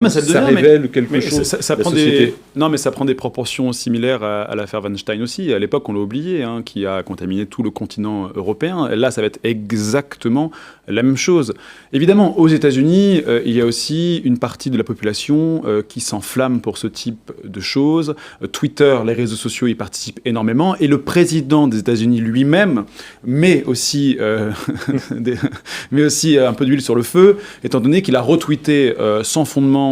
Mais ça révèle quelque chose. Ça prend mais ça prend des proportions similaires à l'affaire Weinstein aussi. À l'époque, on l'a oublié, qui a contaminé tout le continent européen. Là, ça va être exactement la même chose. Évidemment, aux États-Unis, il y a aussi une partie de la population qui s'enflamme pour ce type de choses. Twitter, les réseaux sociaux y participent énormément. Et le président des États-Unis lui-même met aussi un peu d'huile sur le feu, étant donné qu'il a retweeté sans fondement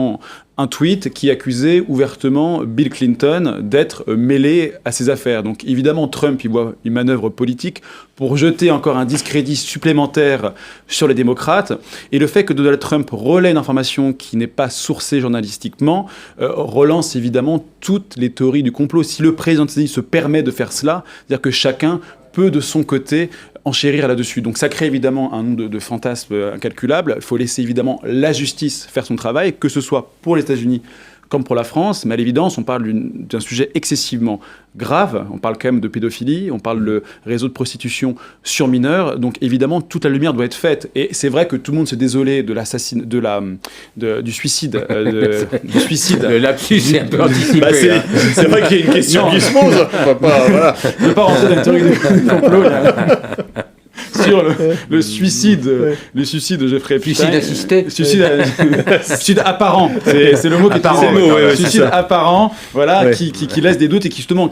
un tweet qui accusait ouvertement Bill Clinton d'être mêlé à ces affaires. Donc évidemment, Trump, il voit une manœuvre politique pour jeter encore un discrédit supplémentaire sur les démocrates. Et le fait que Donald Trump relaie une information qui n'est pas sourcée journalistiquement relance évidemment toutes les théories du complot. Si le président des États-Unis se permet de faire cela, c'est-à-dire que chacun peut de son côté enchérir là-dessus. Donc ça crée évidemment un nombre de fantasmes incalculables. Il faut laisser évidemment la justice faire son travail, que ce soit pour les États-Unis comme pour la France. Mais à l'évidence, on parle d'un sujet excessivement grave. On parle quand même de pédophilie, on parle de réseau de prostitution sur mineurs. Donc évidemment, toute la lumière doit être faite. Et c'est vrai que tout le monde s'est désolé de du suicide. Du suicide. Le lapsus est un peu anticipé. C'est vrai qu'il y a une question qui se pose. Je ne veux pas rentrer dans la théorie du complot. Sur le suicide, le suicide de Jeffrey Epstein. Suicide assisté. Suicide apparent. C'est le mot qui est apparent. Suicide apparent, voilà, qui laisse des doutes et qui justement